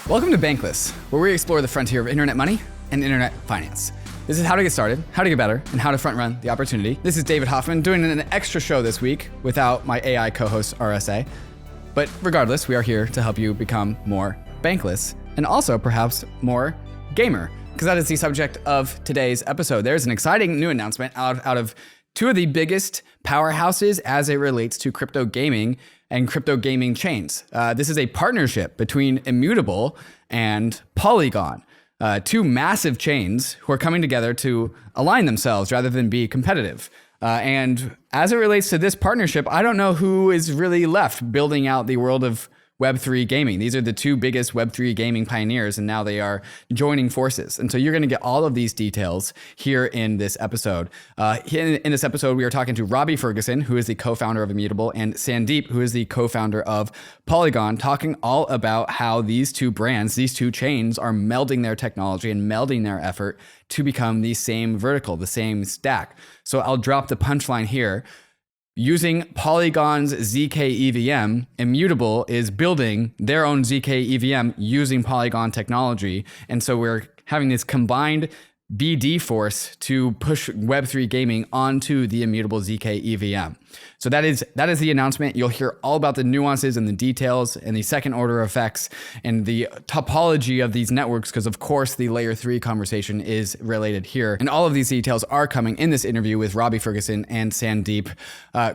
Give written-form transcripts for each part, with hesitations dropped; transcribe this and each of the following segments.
Welcome to Bankless, where we explore the frontier of internet money and internet finance. This is how to get started, how to get better, and how to front run the opportunity. This is David Hoffman doing an extra show this week without my AI co-host RSA. But regardless, we are here to help you become more bankless and also perhaps more gamer, because that is the subject of today's episode. There's an exciting new announcement out of two of the biggest powerhouses as it relates to crypto gaming and crypto gaming chains. This is a partnership between Immutable and Polygon, two massive chains who are coming together to align themselves rather than be competitive. And as it relates to this partnership, I don't know who is really left building out the world of Web3 gaming. These are the two biggest Web3 gaming pioneers, and now they are joining forces. And so you're going to get all of these details here in this episode. In this episode, we are talking to Robbie Ferguson, who is the co-founder of Immutable, and Sandeep, who is the co-founder of Polygon, talking all about how these two brands, these two chains, are melding their technology and melding their effort to become the same vertical, the same stack. So I'll drop the punchline here. Using Polygon's zkEVM, Immutable is building their own zkEVM using Polygon technology. And so we're having this combined BD force to push Web3 gaming onto the Immutable zkEVM. So that is the announcement. You'll hear all about the nuances and the details and the second order effects and the topology of these networks, because of course the layer 3 conversation is related here. And all of these details are coming in this interview with Robbie Ferguson and Sandeep.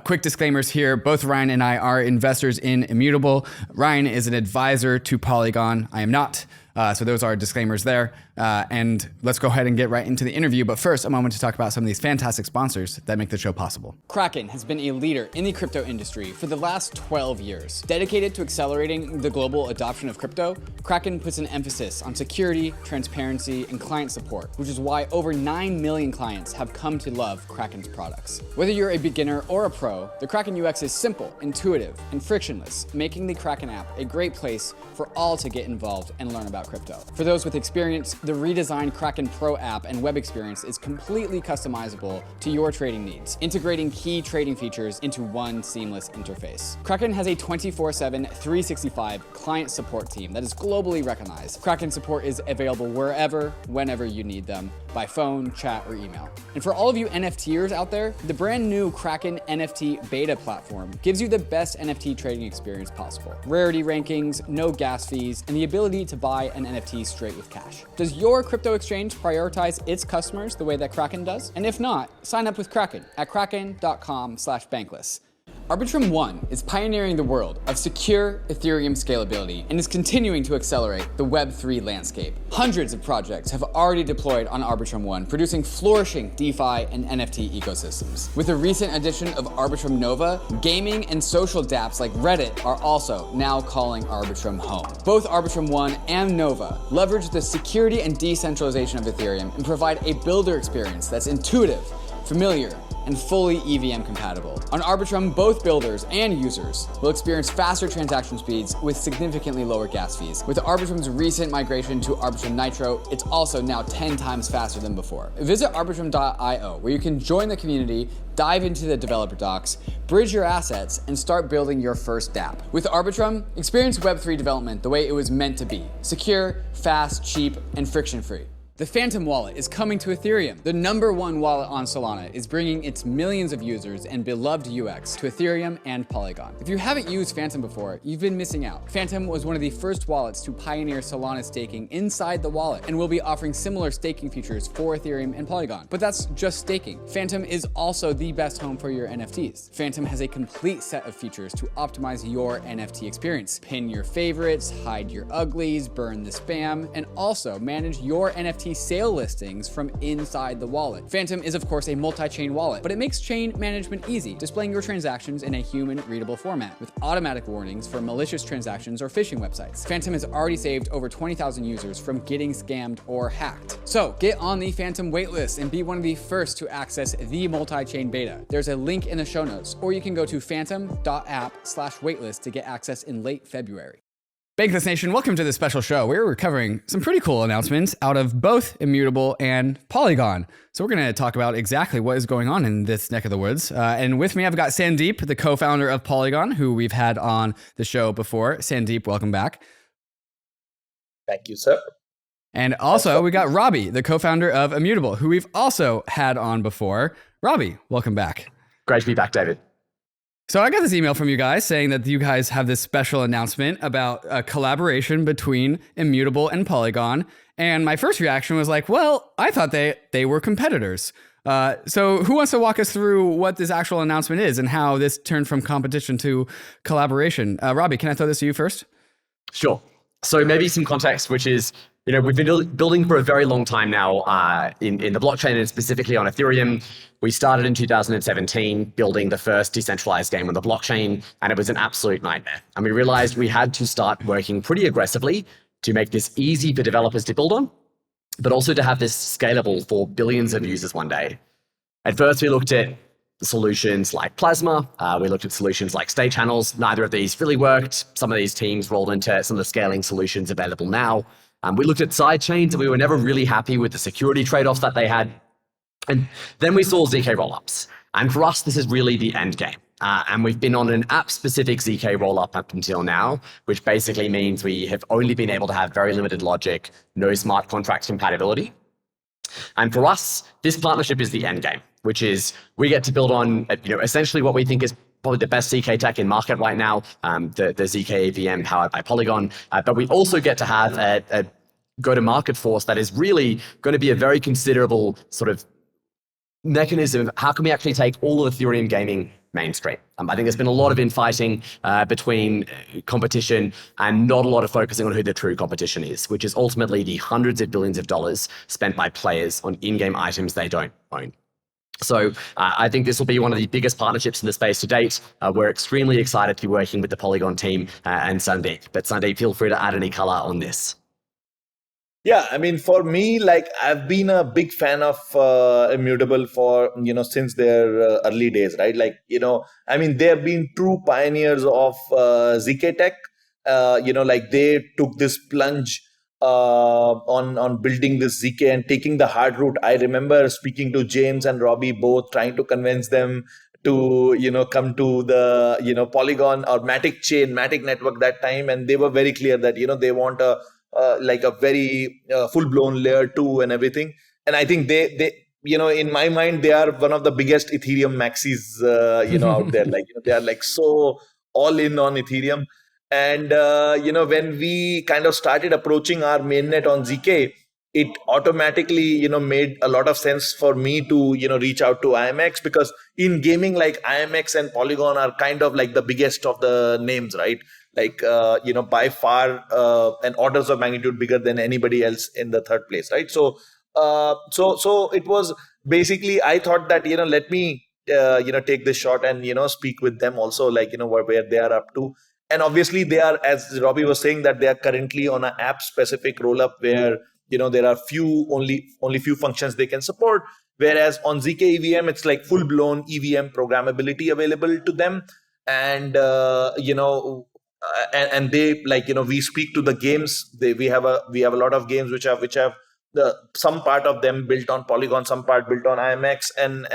Quick disclaimers here. Both Ryan and I are investors in Immutable. Ryan is an advisor to Polygon. I am not. So those are disclaimers there. And let's go ahead and get right into the interview. But first, a moment to talk about some of these fantastic sponsors that make the show possible. KRAKEN has been a leader in the crypto industry for the last 12 years. Dedicated to accelerating the global adoption of crypto, KRAKEN puts an emphasis on security, transparency, and client support, which is why over 9 million clients have come to love KRAKEN's products. Whether you're a beginner or a pro, the KRAKEN UX is simple, intuitive, and frictionless, making the KRAKEN app a great place for all to get involved and learn about crypto. For those with experience, the redesigned KRAKEN Pro app and web experience is completely customizable to your trading needs, integrating key trading features into one seamless interface. KRAKEN has a 24/7, 365 client support team that is globally recognized. KRAKEN support is available wherever, whenever you need them, by phone, chat, or email. And for all of you NFTers out there, the brand new KRAKEN NFT beta platform gives you the best NFT trading experience possible. Rarity rankings, no gas fees, and the ability to buy an NFT straight with cash. Does your crypto exchange prioritize its customers the way that KRAKEN does? And if not, sign up with KRAKEN at kraken.com/bankless. ARBITRUM 1 is pioneering the world of secure Ethereum scalability and is continuing to accelerate the Web3 landscape. Hundreds of projects have already deployed on ARBITRUM 1, producing flourishing DeFi and NFT ecosystems. With the recent addition of ARBITRUM Nova, gaming and social dApps like Reddit are also now calling ARBITRUM home. Both ARBITRUM 1 and Nova leverage the security and decentralization of Ethereum and provide a builder experience that's intuitive, familiar, and fully EVM compatible. On ARBITRUM, both builders and users will experience faster transaction speeds with significantly lower gas fees. With ARBITRUM's recent migration to ARBITRUM Nitro, it's also now 10 times faster than before. Visit arbitrum.io, where you can join the community, dive into the developer docs, bridge your assets, and start building your first dApp. With ARBITRUM, experience Web3 development the way it was meant to be: secure, fast, cheap, and friction-free. The Phantom wallet is coming to Ethereum. The #1 wallet on Solana is bringing its millions of users and beloved UX to Ethereum and Polygon. If you haven't used Phantom before, you've been missing out. Phantom was one of the first wallets to pioneer Solana staking inside the wallet and will be offering similar staking features for Ethereum and Polygon. But that's just staking. Phantom is also the best home for your NFTs. Phantom has a complete set of features to optimize your NFT experience. Pin your favorites, hide your uglies, burn the spam, and also manage your NFT sale listings from inside the wallet. Phantom is of course a multi-chain wallet, but it makes chain management easy, displaying your transactions in a human-readable format with automatic warnings for malicious transactions or phishing websites. Phantom has already saved over 20,000 users from getting scammed or hacked. So get on the Phantom waitlist and be one of the first to access the multi-chain beta. There's a link in the show notes, or you can go to phantom.app/waitlist to get access in late February. Bankless Nation, welcome to this special show where we're covering some pretty cool announcements out of both Immutable and Polygon. So we're going to talk about exactly what is going on in this neck of the woods. And with me, I've got Sandeep, the co-founder of Polygon, who we've had on the show before. Sandeep, welcome back. Thank you, sir. And also, we got Robbie, the co-founder of Immutable, who we've also had on before. Robbie, welcome back. Great to be back, David. So I got this email from you guys saying that you guys have this special announcement about a collaboration between Immutable and Polygon. And my first reaction was like, well, I thought they were competitors. So who wants to walk us through what this actual announcement is and how this turned from competition to collaboration? Robbie, can I throw this to you first? Sure. So maybe some context, which is, we've been building for a very long time now in the blockchain and specifically on Ethereum. We started in 2017 building the first decentralized game on the blockchain, and it was an absolute nightmare. And we realized we had to start working pretty aggressively to make this easy for developers to build on, but also to have this scalable for billions of users one day. At first, we looked at solutions like Plasma. We looked at solutions like state channels. Neither of these really worked. Some of these teams rolled into some of the scaling solutions available now. We looked at side chains and we were never really happy with the security trade-offs that they had. And then we saw ZK rollups. And for us, this is really the end game. And we've been on an app-specific ZK rollup up until now, which basically means we have only been able to have very limited logic, no smart contract compatibility. And for us, this partnership is the end game, which is we get to build on essentially what we think is probably the best ZK tech in market right now, the zkEVM powered by Polygon. But we also get to have a go-to-market force that is really going to be a very considerable sort of mechanism of how can we actually take all of Ethereum gaming mainstream. I think there's been a lot of infighting between competition and not a lot of focusing on who the true competition is, which is ultimately the hundreds of billions of dollars spent by players on in-game items they don't own. So I think this will be one of the biggest partnerships in the space to date. We're extremely excited to be working with the Polygon team and Sandeep. But Sandeep, feel free to add any color on this. Yeah, I mean, for me, like I've been a big fan of Immutable for, since their early days, right? Like, I mean, they have been true pioneers of ZK tech. Like they took this plunge on building this ZK and taking the hard route. I remember speaking to James and Robbie both trying to convince them to, come to the, Polygon or MATIC network that time. And they were very clear that, they want like a very full-blown layer 2 and everything. And I think they in my mind, they are one of the biggest Ethereum maxis, out there. Like, they are like so all in on Ethereum. And, when we kind of started approaching our mainnet on ZK, it automatically, made a lot of sense for me to, reach out to IMX, because in gaming, like IMX and Polygon are kind of like the biggest of the names, right? Like, by far and orders of magnitude bigger than anybody else in the third place, right? So it was basically, I thought that, let me, take this shot and, speak with them also, like, where they are up to. And obviously they are, as Robbie was saying, that they are currently on an app specific rollup where, there are only few functions they can support. Whereas on zkEVM, it's like full blown EVM programmability available to them. And, and they like, we speak to the games. We have a lot of games which have some part of them built on Polygon, some part built on IMX and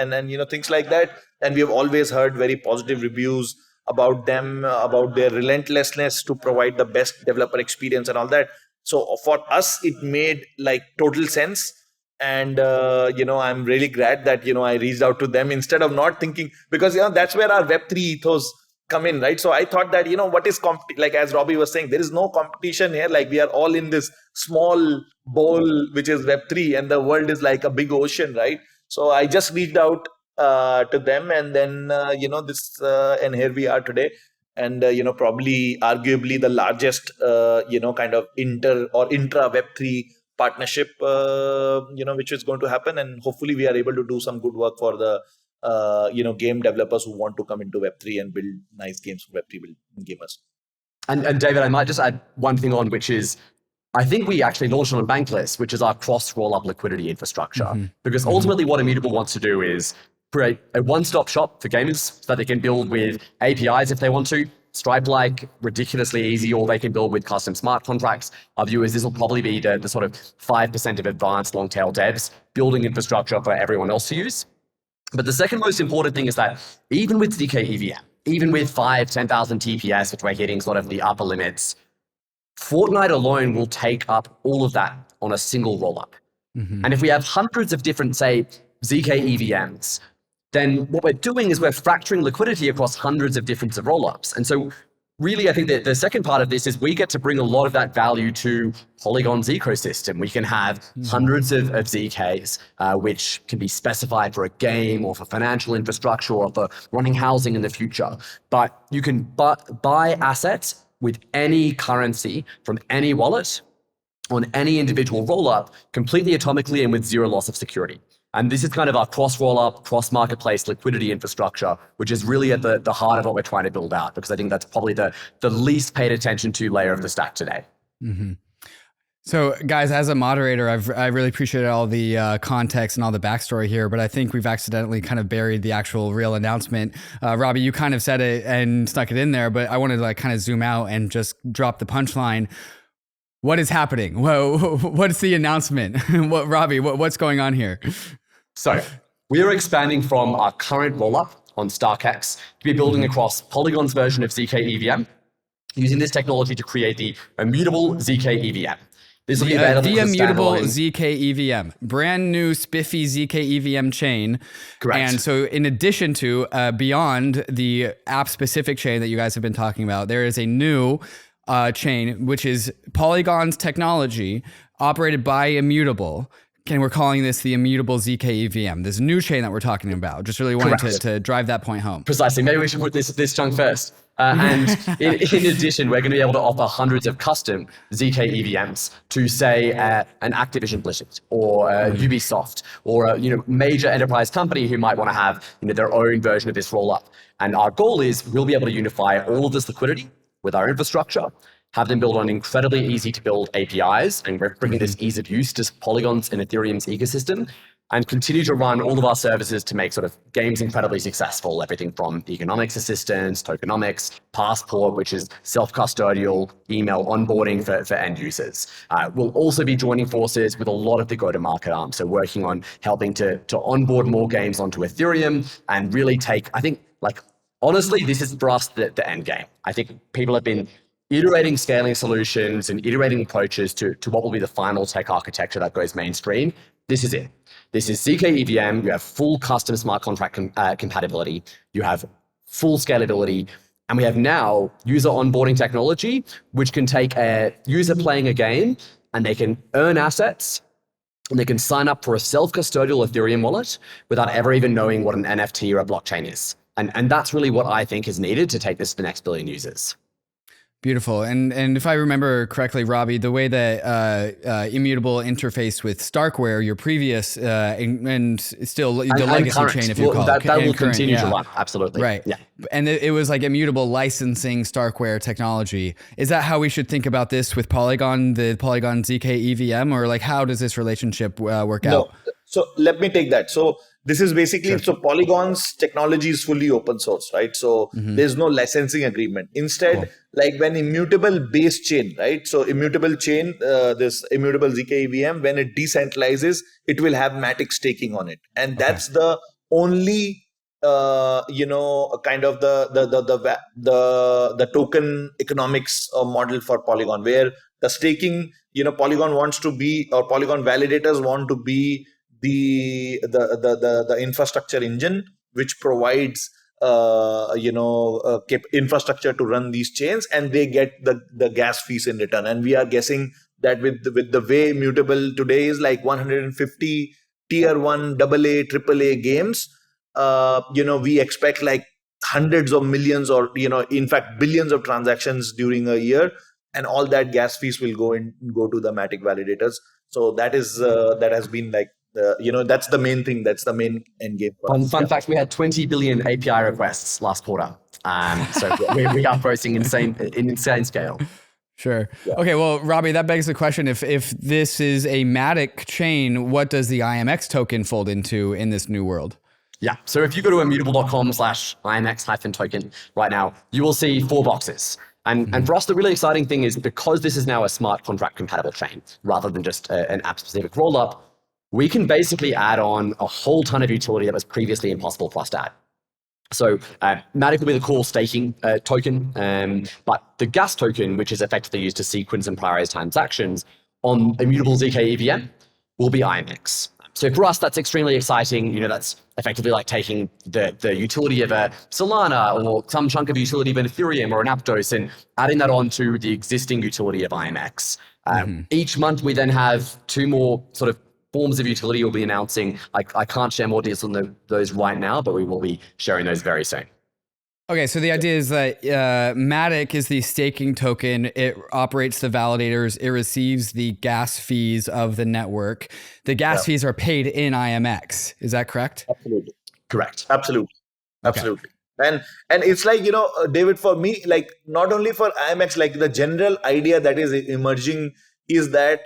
things like that. And we have always heard very positive reviews about them, about their relentlessness to provide the best developer experience and all that. So for us, it made like total sense. And, I'm really glad that, I reached out to them instead of not thinking, because, that's where our Web3 ethos come in, right? So I thought that, what is like, as Robbie was saying, there is no competition here. Like we are all in this small bowl, which is Web3, and the world is like a big ocean, right? So I just reached out to them, and then, and here we are today. And, probably arguably the largest, kind of intra Web3 partnership, which is going to happen. And hopefully we are able to do some good work for the, game developers who want to come into Web3 and build nice games for Web3 gamers. And David, I might just add one thing on, which is, I think we actually launched on Bankless, which is our cross roll-up liquidity infrastructure. Because ultimately what Immutable wants to do is create a one-stop shop for gamers so that they can build with APIs if they want to, Stripe-like, ridiculously easy, or they can build with custom smart contracts. Our view is this will probably be the sort of 5% of advanced long-tail devs building infrastructure for everyone else to use. But the second most important thing is that even with zkEVM, even with 5,000, 10,000 TPS, which we're hitting sort of the upper limits, Fortnite alone will take up all of that on a single rollup. And if we have hundreds of different, say, zkEVMs, then what we're doing is we're fracturing liquidity across hundreds of different rollups. And so really, I think that the second part of this is we get to bring a lot of that value to Polygon's ecosystem. We can have hundreds of ZKs, which can be specified for a game or for financial infrastructure or for running housing in the future. But you can buy assets with any currency from any wallet on any individual rollup completely atomically and with zero loss of security. And this is kind of our cross-rollup, cross-marketplace liquidity infrastructure, which is really at the heart of what we're trying to build out, because I think that's probably the least paid attention to layer of the stack today. So guys, as a moderator, I really appreciated all the context and all the backstory here, but I think we've accidentally kind of buried the actual real announcement. Robbie, you kind of said it and stuck it in there, but I wanted to like kind of zoom out and just drop the punchline. What is happening? What's the announcement? Robbie, what's going on here? So we are expanding from our current rollup on StarkX to be building across Polygon's version of zkEVM, using this technology to create the immutable zkEVM. This will be available the immutable standalone zkEVM, brand new spiffy zkEVM chain. Correct. And so in addition to, beyond the app-specific chain that you guys have been talking about, there is a new chain, which is Polygon's technology operated by Immutable. And we're calling this the immutable zkEVM, this new chain that we're talking about. Just really wanted to drive that point home. Precisely. Maybe we should put this chunk first. And in addition, we're going to be able to offer hundreds of custom zkEVMs to, say, an Activision Blizzard or Ubisoft or a major enterprise company who might want to have their own version of this rollup. And our goal is we'll be able to unify all of this liquidity with our infrastructure, have them build on incredibly easy to build APIs, and we're bringing this ease of use to Polygon's and Ethereum's ecosystem, and continue to run all of our services to make sort of games incredibly successful. Everything from economics assistance, tokenomics, Passport, which is self-custodial email onboarding for end users. We'll also be joining forces with a lot of the go-to-market arms, so working on helping to onboard more games onto Ethereum and really take, I think, honestly, this is for us the end game. I think people have been iterating scaling solutions and iterating approaches to what will be the final tech architecture that goes mainstream. This is it. This is zkEVM. You have full custom smart contract compatibility. You have full scalability. And we have now user onboarding technology, which can take a user playing a game and they can earn assets and they can sign up for a self-custodial Ethereum wallet without ever even knowing what an NFT or a blockchain is. And that's really what I think is needed to take this to the next billion users. Beautiful. And if I remember correctly, Robbie, the way that Immutable interfaced with Starkware, your previous and still the legacy current chain, if you call it. That will continue to run. Absolutely. Right. Yeah. And it was like Immutable licensing Starkware technology. Is that how we should think about this with Polygon, the Polygon zkEVM, or how does this relationship work out? So let me take that. So this is basically, so Polygon's technology is fully open source, right? So there's no licensing agreement. Instead, when immutable base chain, right? So immutable chain, this immutable zkEVM, when it decentralizes, it will have MATIC staking on it. And that's the only, kind of the token economics model for Polygon, where the staking, Polygon wants to be, or Polygon validators want to be the infrastructure engine which provides infrastructure to run these chains, and they get the gas fees in return. And we are guessing that with the way Immutable today is 150 tier 1 AA AAA games, we expect hundreds of millions or in fact billions of transactions during a year, and all that gas fees will go to the MATIC validators. So that has been that's the main thing. That's the main end game. Fun fact: we had 20 billion API requests last quarter. So we are processing insane scale. Sure. Yeah. Okay. Well, Robbie, that begs the question: if this is a MATIC chain, what does the IMX token fold into in this new world? Yeah. So if you go to immutable.com/IMX-token right now, you will see 4 boxes. And for us, the really exciting thing is because this is now a smart contract compatible chain rather than just an app specific rollup, we can basically add on a whole ton of utility that was previously impossible for us to add. So MATIC will be the core staking token, but the gas token, which is effectively used to sequence and prioritize transactions on immutable zkEVM, will be IMX. So for us, that's extremely exciting. That's effectively like taking the utility of a Solana or some chunk of utility of an Ethereum or an Aptos and adding that onto the existing utility of IMX. Each month, we then have 2 more sort of forms of utility we'll be announcing. I can't share more details on those right now, but we will be sharing those very soon. Okay, so the idea is that MATIC is the staking token. It operates the validators. It receives the gas fees of the network. The gas fees are paid in IMX. Is that correct? Absolutely. Correct. Absolutely. Absolutely. And it's like, David, for me, like not only for IMX, like the general idea that is emerging is that,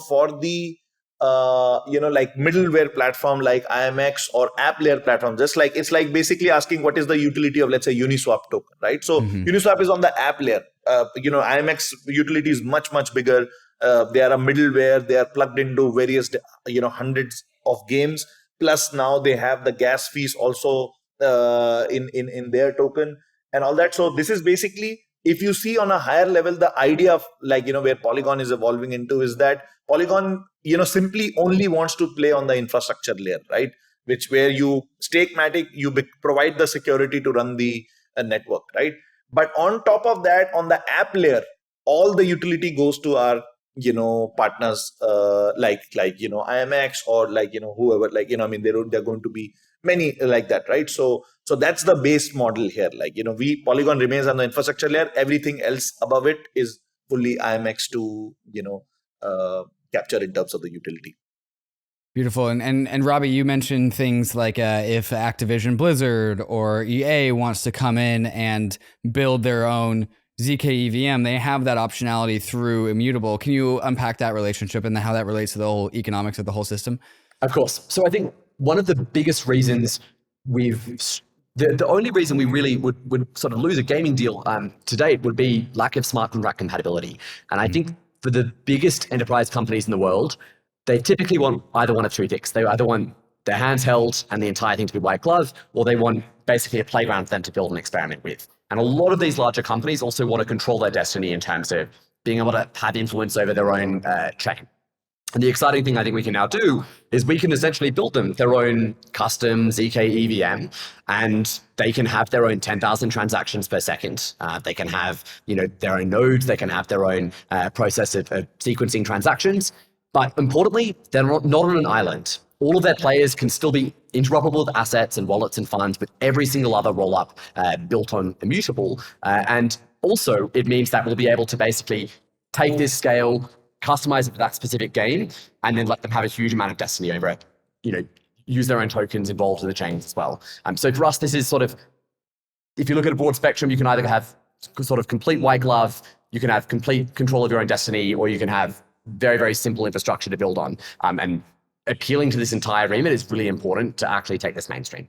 for the like middleware platform like IMX or app layer platform, just like it's like basically asking what is the utility of, let's say, UNISWAP token, right? So UNISWAP is on the app layer. IMX utility is much, much bigger. They are a middleware. They are plugged into various, hundreds of games. Plus now they have the gas fees also in their token and all that. So this is basically, if you see on a higher level, the idea of like, where Polygon is evolving into is that Polygon, simply only wants to play on the infrastructure layer, right? Where you stake MATIC, you provide the security to run the network, right? But on top of that, on the app layer, all the utility goes to our, partners like IMX or like, whoever, like, they're going to be many like that, right? So that's the base model here. Like, Polygon remains on the infrastructure layer. Everything else above it is fully IMX to, capture in terms of the utility. Beautiful. And Robbie, you mentioned things like if Activision Blizzard or EA wants to come in and build their own zkEVM, they have that optionality through Immutable. Can you unpack that relationship and how that relates to the whole economics of the whole system? Of course. So I think one of the biggest reasons the only reason we really would sort of lose a gaming deal to date would be lack of smart contract compatibility. And I think for the biggest enterprise companies in the world, they typically want either one of 2 things. They either want their hands held and the entire thing to be white glove, or they want basically a playground for them to build and experiment with. And a lot of these larger companies also want to control their destiny in terms of being able to have influence over their own chain. And the exciting thing I think we can now do is we can essentially build them their own custom zkEVM, and they can have their own 10,000 transactions per second. They can have their own nodes. They can have their own process of sequencing transactions. But importantly, they're not on an island. All of their players can still be interoperable with assets and wallets and funds with every single other rollup built on Immutable. And also, it means that we'll be able to basically take this scale, customize it for that specific game, and then let them have a huge amount of destiny over it. Use their own tokens involved in the chains as well. So for us, this is sort of, if you look at a broad spectrum, you can either have sort of complete white glove, you can have complete control of your own destiny, or you can have very, very simple infrastructure to build on. And appealing to this entire remit is really important to actually take this mainstream.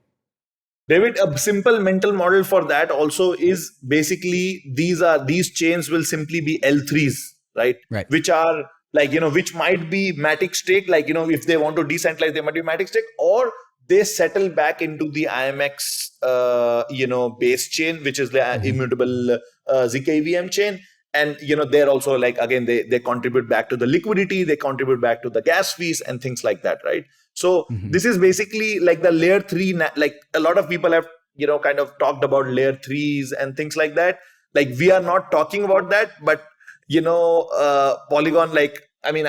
David, a simple mental model for that also is basically these chains will simply be L3s, right? Which are like, which might be MATIC stake, like, if they want to decentralize, they might be MATIC stake, or they settle back into the IMX, base chain, which is the immutable zkEVM chain. And, they're also like, again, they contribute back to the liquidity, they contribute back to the gas fees and things like that, right? So this is basically like the layer 3, like a lot of people have, kind of talked about layer 3s and things like that. Like we are not talking about that, but, Polygon, like, I mean,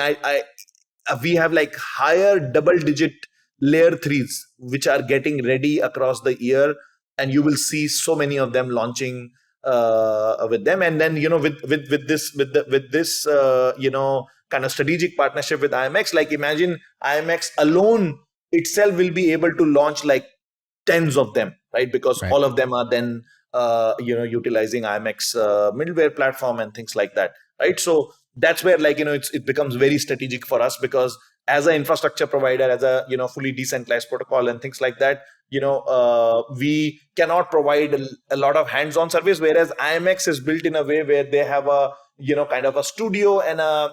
we have like higher double-digit layer 3s, which are getting ready across the year. And you will see so many of them launching with them. And then, with this, kind of strategic partnership with IMX, like imagine IMX alone itself will be able to launch like tens of them, right? Because all of them are then, utilizing IMX middleware platform and things like that, right? So that's where like, it becomes very strategic for us, because as an infrastructure provider, as a, fully decentralized protocol and things like that, we cannot provide a lot of hands-on service, whereas IMX is built in a way where they have a, kind of a studio and a,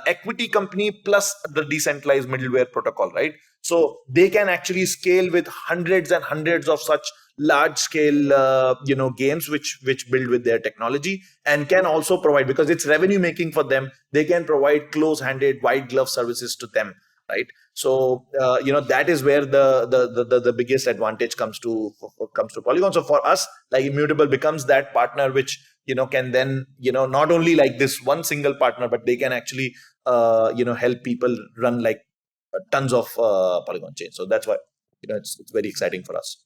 equity company plus the decentralized middleware protocol, right? So they can actually scale with hundreds and hundreds of such large scale games which build with their technology and can also provide, because it's revenue making for them, they can provide close-handed white glove services to them, right? So that is where the biggest advantage comes to Polygon. So for us, like Immutable becomes that partner which can then not only like this one single partner, but they can actually help people run like tons of Polygon chains. So that's why it's very exciting for us.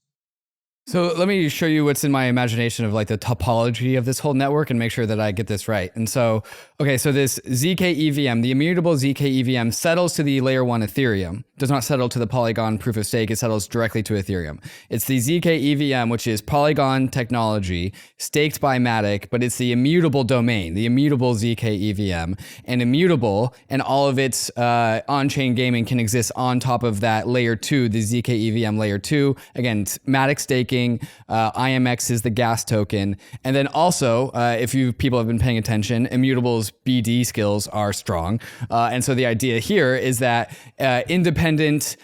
So let me show you what's in my imagination of like the topology of this whole network and make sure that I get this right. And so, okay, so this zkEVM, the immutable zkEVM settles to the layer 1 Ethereum, does not settle to the Polygon proof of stake, it settles directly to Ethereum. It's the zkEVM, which is Polygon technology, staked by MATIC, but it's the immutable domain, the immutable zkEVM. And immutable and all of its on-chain gaming can exist on top of that layer 2, the zkEVM layer 2. Again, MATIC staking. IMX is the gas token. And then also, if you people have been paying attention, Immutable's BD skills are strong. And so the idea here is that independent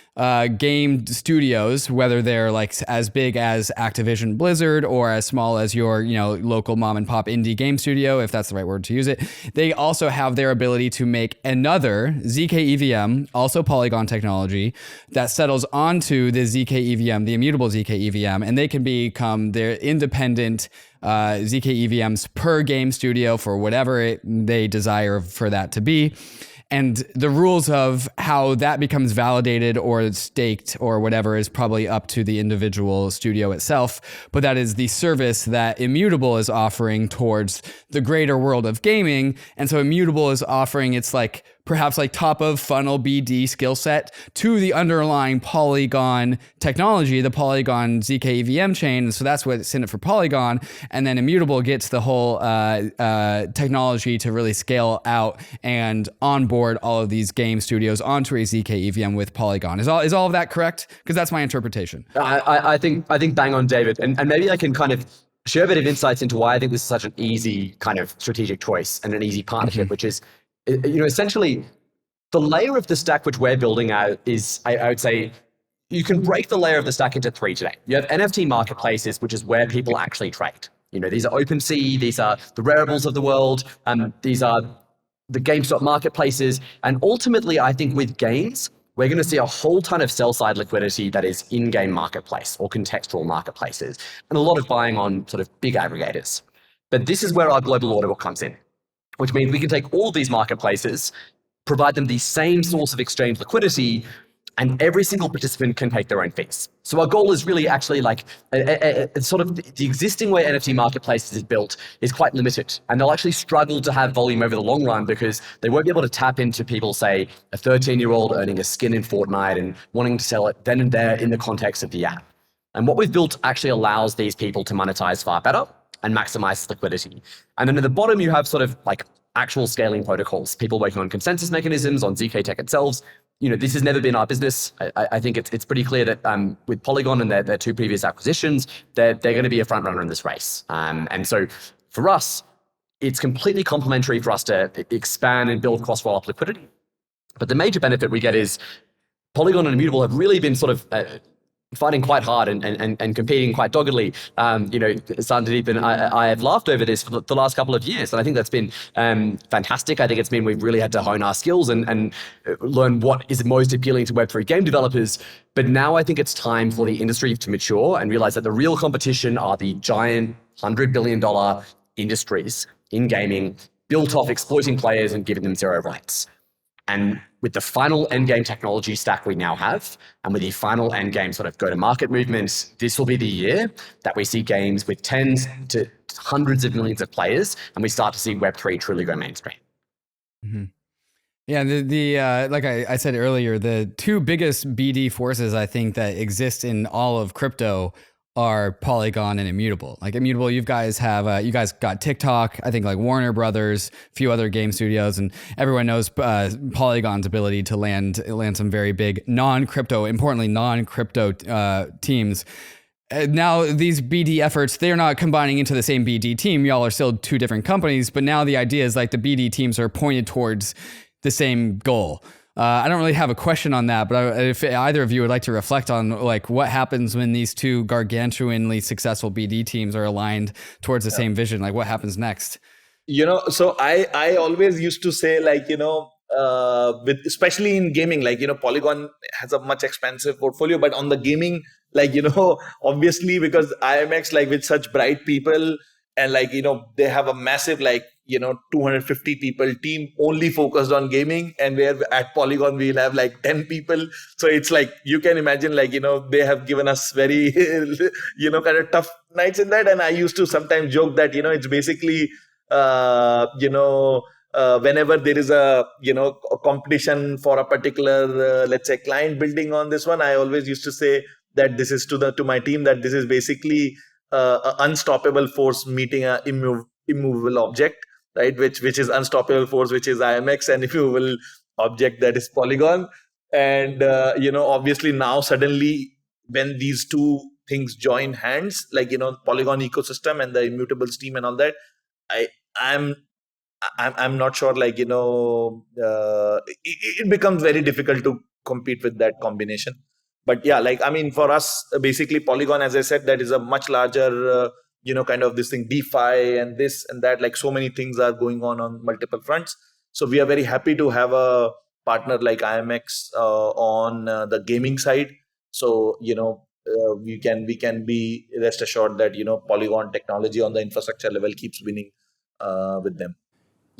game studios, whether they're like as big as Activision Blizzard or as small as your local mom and pop indie game studio, if that's the right word to use it, they also have their ability to make another zkEVM, also Polygon technology, that settles onto the zkEVM, the immutable zkEVM, and they can become their independent zkEVMs per game studio for whatever they desire for that to be. And the rules of how that becomes validated or staked or whatever is probably up to the individual studio itself. But that is the service that Immutable is offering towards the greater world of gaming. And so Immutable is offering its like perhaps like top of funnel BD skill set to the underlying Polygon technology, the Polygon zkEVM chain. And so that's what's in it for Polygon. And then Immutable gets the whole technology to really scale out and onboard all of these game studios onto a zkEVM with Polygon. Is all of that correct? Because that's my interpretation. I think bang on, David. And maybe I can kind of share a bit of insights into why I think this is such an easy kind of strategic choice and an easy partnership, which is, essentially the layer of the stack which we're building out is, I would say, you can break the layer of the stack into 3 today. You have NFT marketplaces, which is where people actually trade. These are OpenSea, these are the Rareables of the world, these are the GameStop marketplaces. And ultimately, I think with games, we're going to see a whole ton of sell-side liquidity that is in-game marketplace or contextual marketplaces, and a lot of buying on sort of big aggregators. But this is where our global order book comes in, which means we can take all these marketplaces, provide them the same source of exchange liquidity, and every single participant can take their own fees. So our goal is really actually like sort of the existing way NFT marketplaces is built is quite limited, and they'll actually struggle to have volume over the long run because they won't be able to tap into people, say a 13-year-old earning a skin in Fortnite and wanting to sell it then and there in the context of the app. And what we've built actually allows these people to monetize far better and maximize liquidity. And then at the bottom, you have sort of like actual scaling protocols, people working on consensus mechanisms, on zk tech itself. This has never been our business. I think it's pretty clear that with Polygon and their 2 previous acquisitions, they're going to be a front runner in this race. And so for us, it's completely complementary for us to expand and build cross-roll-up liquidity. But the major benefit we get is Polygon and Immutable have really been sort of fighting quite hard and competing quite doggedly. Sandeep and I have laughed over this for the last couple of years, and I think that's been fantastic. I think it's been we've really had to hone our skills and learn what is most appealing to Web3 game developers. But now I think it's time for the industry to mature and realize that the real competition are the giant $100 billion industries in gaming built off exploiting players and giving them zero rights. And with the final endgame technology stack we now have, and with the final endgame sort of go-to-market movements, this will be the year that we see games with tens to hundreds of millions of players, and we start to see Web3 truly go mainstream. Mm-hmm. Yeah, like I said earlier, the 2 biggest BD forces I think that exist in all of crypto are Polygon and Immutable. Like Immutable, you guys got TikTok, I think like Warner Brothers, a few other game studios, and everyone knows Polygon's ability to land some very big importantly non-crypto teams. Now these BD efforts, they're not combining into the same BD team. Y'all are still 2 different companies, but now the idea is like the BD teams are pointed towards the same goal. I don't really have a question on that, but if either of you would like to reflect on like what happens when these two gargantuanly successful BD teams are aligned towards the same vision, like what happens next? So I always used to say, like, with especially in gaming, like, Polygon has a much expensive portfolio, but on the gaming, like, obviously because IMX, like with such bright people, and like, they have a massive, like, 250 people team only focused on gaming, and where at Polygon we'll have like 10 people. So it's like, you can imagine, like, they have given us very, kind of tough nights in that. And I used to sometimes joke that, it's basically, whenever there is a competition for a particular let's say client building on this one, I always used to say that this is to my team, that this is basically an unstoppable force meeting a immovable object, right? Which is unstoppable force, which is IMX, and immovable object, that is Polygon. And obviously now suddenly when these two things join hands, like Polygon ecosystem and the Immutables team and all that, I'm not sure, like, it becomes very difficult to compete with that combination. But yeah, like, I mean, for us, basically Polygon, as I said, that is a much larger, kind of this thing, DeFi and this and that, like so many things are going on multiple fronts. So we are very happy to have a partner like IMX on the gaming side. So, we can be rest assured that, Polygon technology on the infrastructure level keeps winning with them.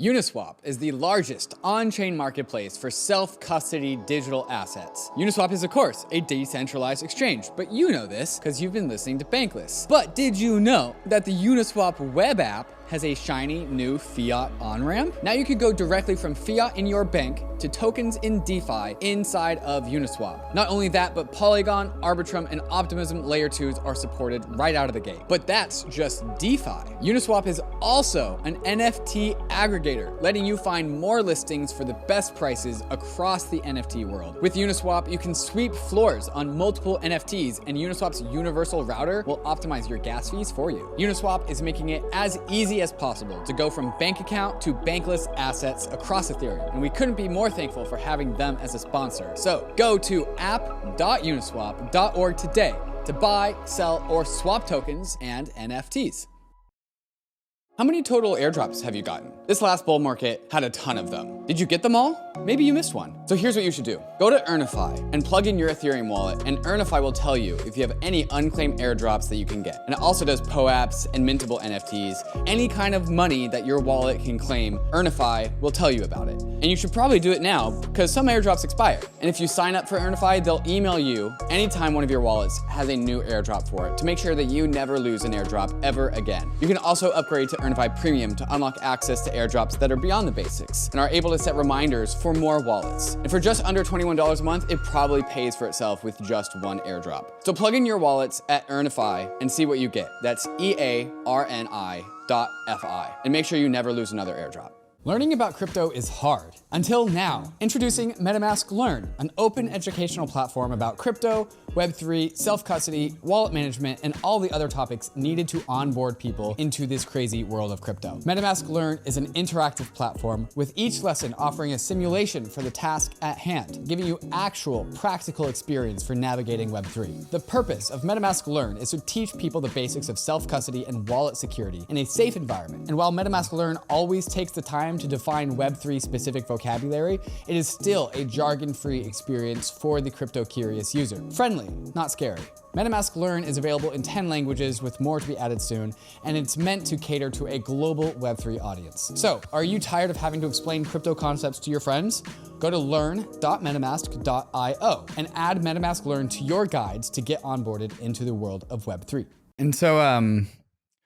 UNISWAP is the largest on-chain marketplace for self-custody digital assets. UNISWAP is, of course, a decentralized exchange, but you know this because you've been listening to Bankless. But did you know that the UNISWAP web app has a shiny new fiat on-ramp? Now you can go directly from fiat in your bank to tokens in DeFi inside of Uniswap. Not only that, but Polygon, ARBITRUM, and Optimism Layer 2s are supported right out of the gate. But that's just DeFi. Uniswap is also an NFT aggregator, letting you find more listings for the best prices across the NFT world. With Uniswap, you can sweep floors on multiple NFTs, and Uniswap's universal router will optimize your gas fees for you. Uniswap is making it as easy as possible to go from bank account to bankless assets across Ethereum, and we couldn't be more thankful for having them as a sponsor. So go to app.uniswap.org today to buy, sell, or swap tokens and NFTs. How many total airdrops have you gotten? This last bull market had a ton of them. Did you get them all? Maybe you missed one. So here's what you should do. Go to EARNIFI and plug in your Ethereum wallet, and EARNIFI will tell you if you have any unclaimed airdrops that you can get. And it also does POAPs and mintable NFTs. Any kind of money that your wallet can claim, EARNIFI will tell you about it. And you should probably do it now because some airdrops expire. And if you sign up for EARNIFI, they'll email you anytime one of your wallets has a new airdrop for it to make sure that you never lose an airdrop ever again. You can also upgrade to EARNIFI Premium to unlock access to airdrops that are beyond the basics and are able to set reminders for more wallets. And for just under $21 a month, it probably pays for itself with just one airdrop. So plug in your wallets at EARNIFI and see what you get. That's EARNI.FI. And make sure you never lose another airdrop. Learning about crypto is hard. Until now. Introducing MetaMask Learn, an open educational platform about crypto, Web3, self-custody, wallet management, and all the other topics needed to onboard people into this crazy world of crypto. MetaMask Learn is an interactive platform with each lesson offering a simulation for the task at hand, giving you actual practical experience for navigating Web3. The purpose of MetaMask Learn is to teach people the basics of self-custody and wallet security in a safe environment. And while MetaMask Learn always takes the time to define Web3 specific vocabulary, it is still a jargon-free experience for the crypto-curious user. Friendly, not scary. MetaMask Learn is available in 10 languages with more to be added soon, and it's meant to cater to a global Web3 audience. So, are you tired of having to explain crypto concepts to your friends? Go to learn.metamask.io and add MetaMask Learn to your guides to get onboarded into the world of Web3. And so,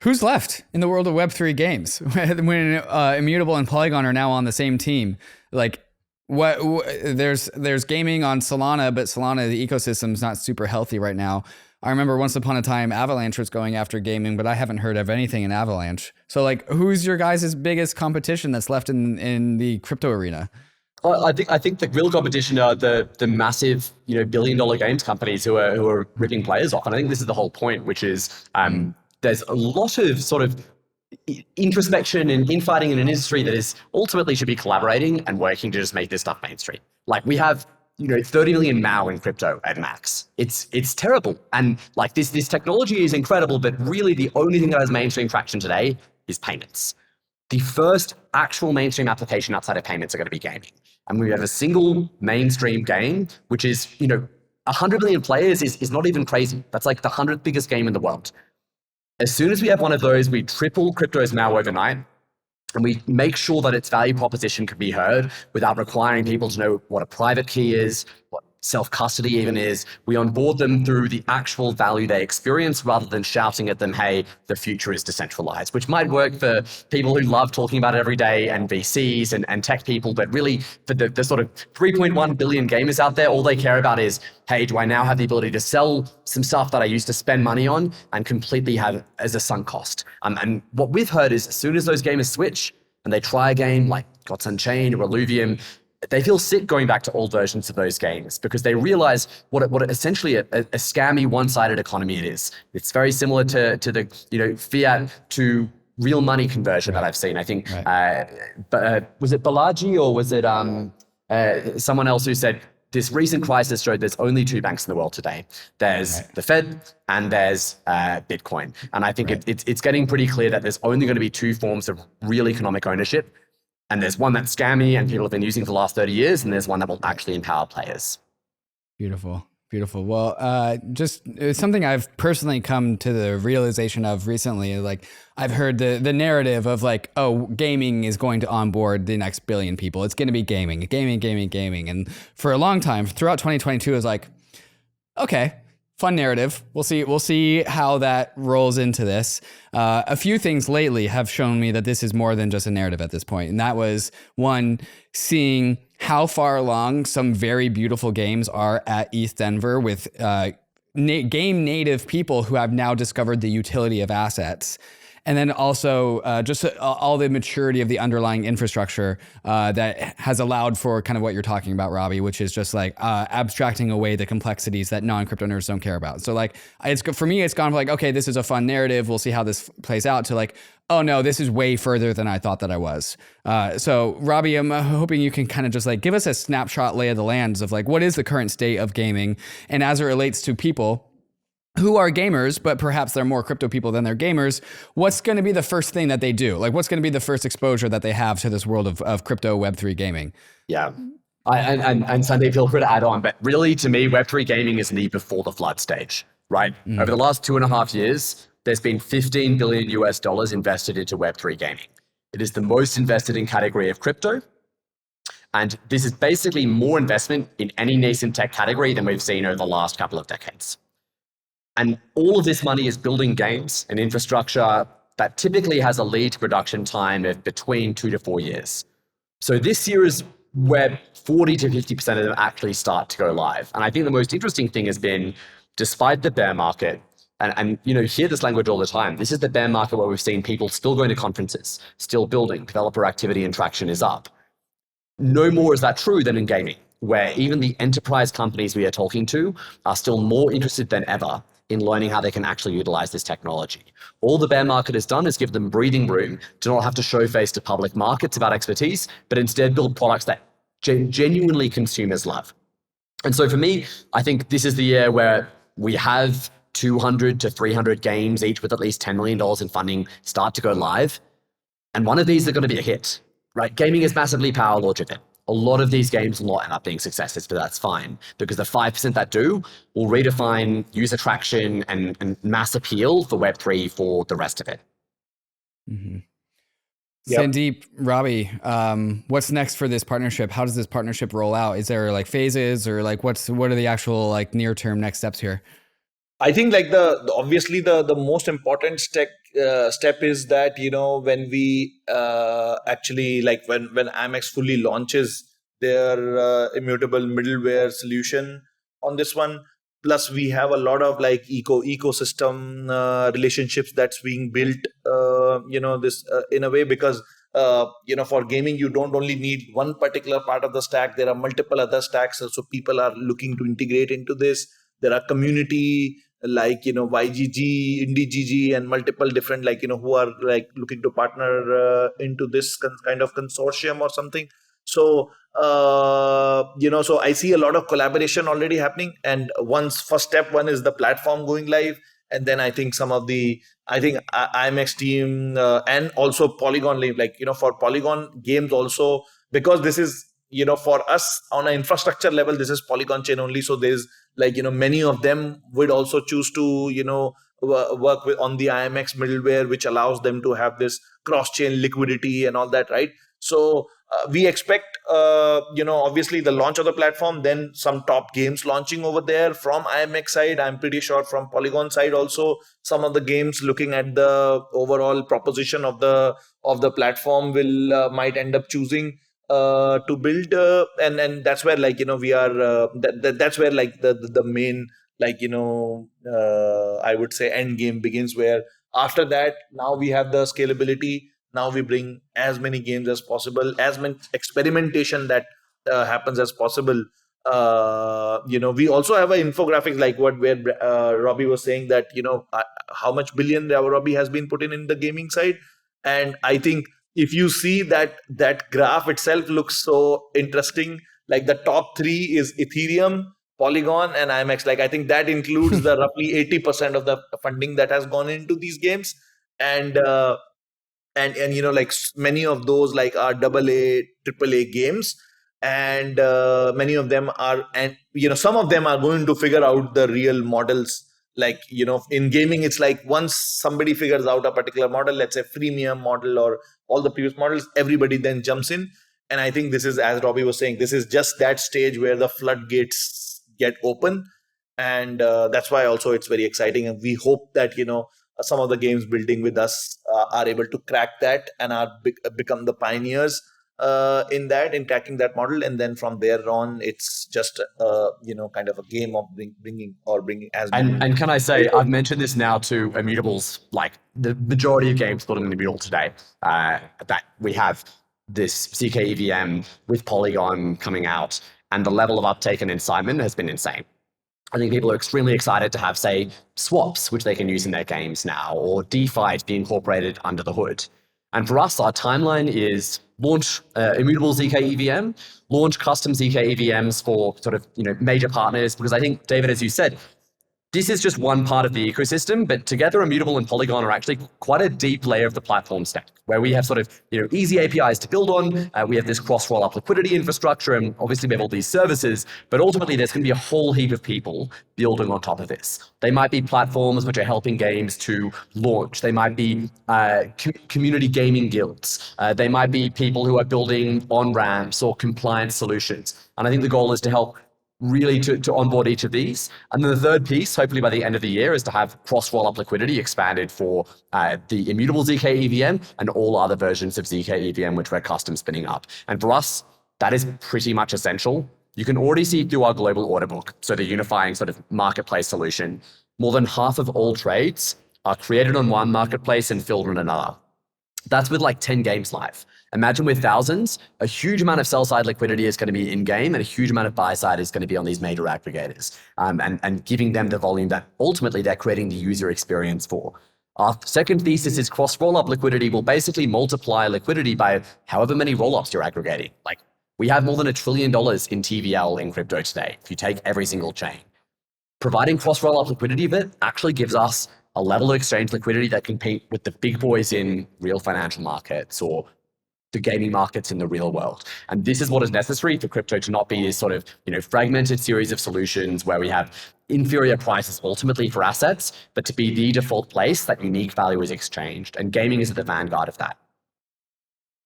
who's left in the world of Web3 games when Immutable and Polygon are now on the same team? Like, there's gaming on Solana, but Solana, the ecosystem's not super healthy right now. I remember once upon a time Avalanche was going after gaming, but I haven't heard of anything in Avalanche. So like, who's your guys' biggest competition that's left in the crypto arena? Well, I think the real competition are the massive, billion-dollar games companies who are ripping players off. And I think this is the whole point, which is there's a lot of sort of introspection and infighting in an industry that is ultimately should be collaborating and working to just make this stuff mainstream. Like we have, 30 million MAU in crypto at max. It's terrible. And like this technology is incredible, but really the only thing that has mainstream traction today is payments. The first actual mainstream application outside of payments are going to be gaming. And we have a single mainstream game, which is, 100 million players is not even crazy. That's like the 100th biggest game in the world. As soon as we have one of those, we triple crypto's MAU overnight, and we make sure that its value proposition can be heard without requiring people to know what a private key is, what self-custody even is. We onboard them through the actual value they experience rather than shouting at them, hey, the future is decentralized, which might work for people who love talking about it every day and VCs and tech people, but really for the sort of 3.1 billion gamers out there, all they care about is, hey, do I now have the ability to sell some stuff that I used to spend money on and completely have as a sunk cost? And what we've heard is as soon as those gamers switch and they try a game like Gods Unchained or Illuvium, they feel sick going back to old versions of those games because they realize what essentially a scammy one-sided economy it is. It's very similar to the fiat to real money conversion that I've seen. I think was it Balaji or was it someone else who said this recent crisis showed there's only two banks in the world today. There's the Fed and there's Bitcoin. And I think it's getting pretty clear that there's only going to be two forms of real economic ownership. And there's one that's scammy and people have been using for the last 30 years, and there's one that will actually empower players. Beautiful. Beautiful. Well, just it's something I've personally come to the realization of recently. Like I've heard the narrative of like, oh, gaming is going to onboard the next billion people. It's going to be gaming. And for a long time, throughout 2022, it was like, okay, fun narrative. We'll see how that rolls into this. A few things lately have shown me that this is more than just a narrative at this point. And that was one, seeing how far along some very beautiful games are at ETH Denver with game native people who have now discovered the utility of assets. And then also just all the maturity of the underlying infrastructure that has allowed for kind of what you're talking about, Robbie, which is just like abstracting away the complexities that non-crypto nerds don't care about. So like, for me, it's gone from like, okay, this is a fun narrative. We'll see how this plays out to like, oh no, this is way further than I thought that I was. So Robbie, I'm hoping you can kind of just like give us a snapshot lay of the lands of like, what is the current state of gaming? And as it relates to people who are gamers, but perhaps they're more crypto people than they're gamers, what's going to be the first thing that they do? Like, what's going to be the first exposure that they have to this world of crypto Web3 gaming? Yeah. And Sandeep, feel free to add on, but really to me, Web3 gaming is the before the flood stage, right? Over the last 2.5 years, there's been $15 billion US invested into Web3 gaming. It is the most invested in category of crypto. And this is basically more investment in any nascent tech category than we've seen over the last couple of decades. And all of this money is building games and infrastructure that typically has a lead to production time of between 2 to 4 years. So this year is where 40 to 50% of them actually start to go live. And I think the most interesting thing has been, despite the bear market, and hear this language all the time, this is the bear market where we've seen people still going to conferences, still building, developer activity and traction is up. No more is that true than in gaming, where even the enterprise companies we are talking to are still more interested than ever in learning how they can actually utilize this technology. All the bear market has done is give them breathing room to not have to show face to public markets about expertise, but instead build products that genuinely consumers love. And so for me, I think this is the year where we have 200 to 300 games, each with at least $10 million in funding, start to go live. And one of these are going to be a hit, right? Gaming is massively power law driven. A lot of these games will not end up being successes, but that's fine, because the 5% that do will redefine user traction and mass appeal for Web3 for the rest of it. Mm-hmm. Yep. Sandeep, Robbie, what's next for this partnership? How does this partnership roll out? Is there like phases or like what are the actual like near-term next steps here? I think like obviously the most important step is that, when we actually like when IMX fully launches their immutable middleware solution on this one, plus we have a lot of like ecosystem relationships that's being built, this in a way, because for gaming, you don't only need one particular part of the stack. There are multiple other stacks. So people are looking to integrate into this. There are community like, YGG, IndieGG, and multiple different, like, who are like looking to partner into this kind of consortium or something. So, so I see a lot of collaboration already happening. And first step one is the platform going live. And then I think IMX team and also Polygon live, like, for Polygon games also, because this is, for us on an infrastructure level, this is Polygon chain only. So there's like, many of them would also choose to, work with on the IMX middleware, which allows them to have this cross-chain liquidity and all that, right? So we expect, obviously the launch of the platform, then some top games launching over there from IMX side. I'm pretty sure from Polygon side also, some of the games looking at the overall proposition of the platform will might end up choosing to build, and that's where, like, we are. That's where, like, the main, like, I would say end game begins. Where after that, now we have the scalability. Now we bring as many games as possible, as much experimentation that happens as possible. We also have an infographic, like where Robbie was saying that, how much billion Robbie has been put in the gaming side. And I think if you see that graph itself looks so interesting. Like the top three is Ethereum, Polygon, and IMX. Like, I think that includes the roughly 80% of the funding that has gone into these games. And like many of those, like, are AA, AAA games, and many of them are, and some of them are going to figure out the real models. Like, in gaming, it's like once somebody figures out a particular model, let's say freemium model or all the previous models, everybody then jumps in. And I think this is, as Robbie was saying, this is just that stage where the floodgates get open. And that's why also it's very exciting. And we hope that, some of the games building with us are able to crack that and become the pioneers in cracking that model. And then from there on, it's just kind of a game of bringing as many. And can I say, I've mentioned this now to Immutables, like the majority of games built in Immutable today, that we have this zkEVM with Polygon coming out, and the level of uptake and excitement has been insane. I think people are extremely excited to have, say, swaps, which they can use in their games now, or DeFi to be incorporated under the hood. And for us, our timeline is launch Immutable zkEVM, launch custom zkEVMs for sort of, major partners, because I think, David, as you said, this is just one part of the ecosystem, but together Immutable and Polygon are actually quite a deep layer of the platform stack, where we have sort of, easy APIs to build on. We have this cross roll-up liquidity infrastructure, and obviously we have all these services, but ultimately there's going to be a whole heap of people building on top of this. They might be platforms which are helping games to launch. They might be community gaming guilds. They might be people who are building on-ramps or compliance solutions. And I think the goal is to help really to onboard each of these. And then the third piece, hopefully by the end of the year, is to have cross roll-up liquidity expanded for the Immutable zkEVM and all other versions of zkEVM, which we're custom spinning up. And for us, that is pretty much essential. You can already see through our global order book, so the unifying sort of marketplace solution, more than half of all trades are created on one marketplace and filled on another. That's with like 10 games live. Imagine with thousands, a huge amount of sell-side liquidity is going to be in-game, and a huge amount of buy-side is going to be on these major aggregators, and giving them the volume that ultimately they're creating the user experience for. Our second thesis is cross roll-up liquidity will basically multiply liquidity by however many roll-ups you're aggregating. Like, we have more than $1 trillion in TVL in crypto today, if you take every single chain. Providing cross roll-up liquidity of it actually gives us a level of exchange liquidity that can compete with the big boys in real financial markets or the gaming markets in the real world. And this is what is necessary for crypto to not be this sort of, fragmented series of solutions where we have inferior prices ultimately for assets, but to be the default place that unique value is exchanged. And gaming is at the vanguard of that.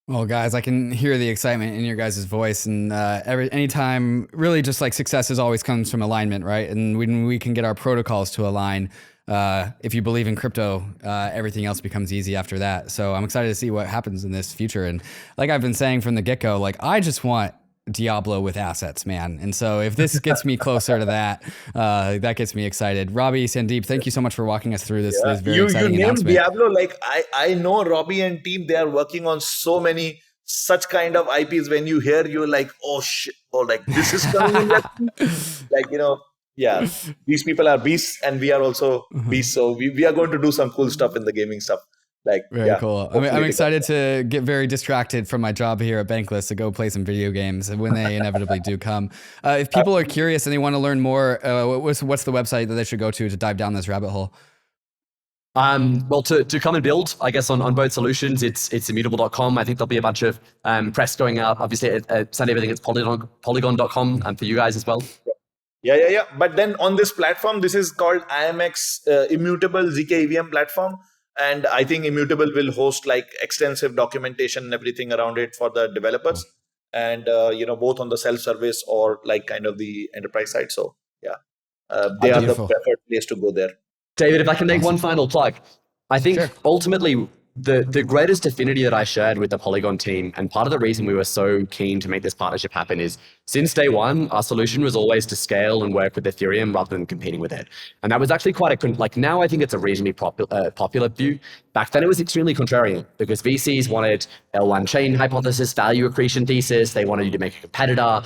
Well, guys, I can hear the excitement in your guys' voice, and anytime, really, just like success always comes from alignment, right? And when we can get our protocols to align, if you believe in crypto, everything else becomes easy after that. So I'm excited to see what happens in this future. And like I've been saying from the get-go, like, I just want Diablo with assets, man. And so if this gets me closer to that, that gets me excited. Robbie, Sandeep, thank you so much for walking us through this, this very exciting you named announcement. Diablo. Like, I know Robbie and team, they are working on so many such kind of IPs. When you hear, you're like, oh shit, or like, this is coming in. Like, Yeah, these people are beasts, and we are also beasts. So we are going to do some cool stuff in the gaming stuff. Like, Very yeah, cool. I'm excited to get very distracted from my job here at Bankless to go play some video games when they inevitably do come. If people are curious and they want to learn more, what's the website that they should go to dive down this rabbit hole? Well, to come and build, I guess, on both solutions, it's immutable.com. I think there'll be a bunch of press going up. Obviously, at Sandeep, I think it's polygon.com for you guys as well. Yeah. But then on this platform, this is called IMX Immutable zkEVM platform. And I think Immutable will host like extensive documentation and everything around it for the developers. And, both on the self-service or like kind of the enterprise side. So, yeah, they are the preferred place to go there. David, if I can make one final plug, I think ultimately the greatest affinity that I shared with the Polygon team, and part of the reason we were so keen to make this partnership happen, is since day one, our solution was always to scale and work with Ethereum rather than competing with it. And that was actually quite now I think it's a reasonably popular view. Back then it was extremely contrarian because VCs wanted L1 chain hypothesis, value accretion thesis. They wanted you to make a competitor.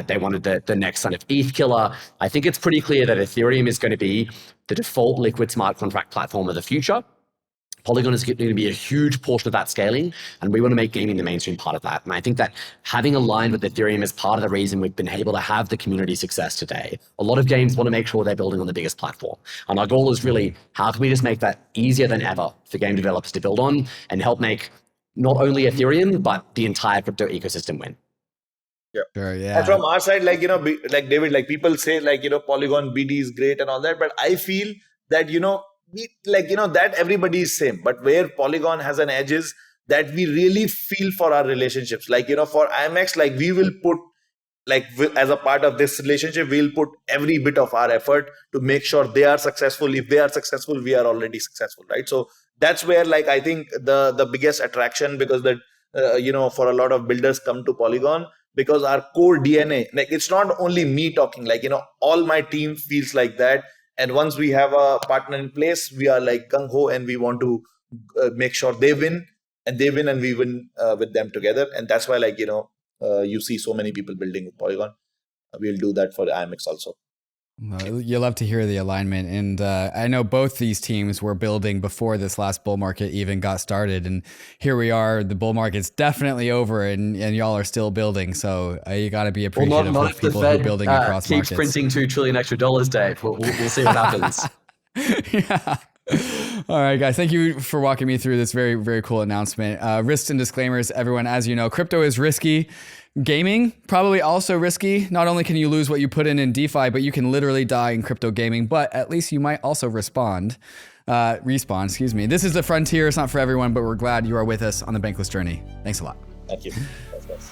They wanted the next son of ETH killer. I think it's pretty clear that Ethereum is going to be the default liquid smart contract platform of the future. Polygon is going to be a huge portion of that scaling, and we want to make gaming the mainstream part of that. And I think that having aligned with Ethereum is part of the reason we've been able to have the community success today. A lot of games want to make sure they're building on the biggest platform. And our goal is really, how can we just make that easier than ever for game developers to build on and help make not only Ethereum, but the entire crypto ecosystem win. Yeah. Sure, yeah. And from our side, like David, like people say Polygon BD is great and all that, but I feel that, that everybody is same, but where Polygon has an edge is that we really feel for our relationships. Like, for IMX, like we will put, as a part of this relationship, we'll put every bit of our effort to make sure they are successful. If they are successful, we are already successful, right? So that's where, I think the biggest attraction, because that, for a lot of builders come to Polygon, because our core DNA, it's not only me talking, all my team feels like that. And once we have a partner in place, we are like gung ho, and we want to make sure they win, and we win with them together. And that's why, you see so many people building with Polygon. We'll do that for IMX also. You love to hear the alignment. And I know both these teams were building before this last bull market even got started. And here we are, the bull market's definitely over, and y'all are still building. So you got to be appreciative of people who are building across keeps markets. Printing $2 trillion extra, Dave. We'll see what happens. Yeah. All right, guys. Thank you for walking me through this very, very cool announcement. Risks and disclaimers, everyone. As you know, crypto is risky. Gaming, probably also risky. Not only can you lose what you put in DeFi, but you can literally die in crypto gaming. But at least you might also respawn. This is the frontier. It's not for everyone, but we're glad you are with us on the Bankless journey. Thanks a lot. Thank you. That's nice.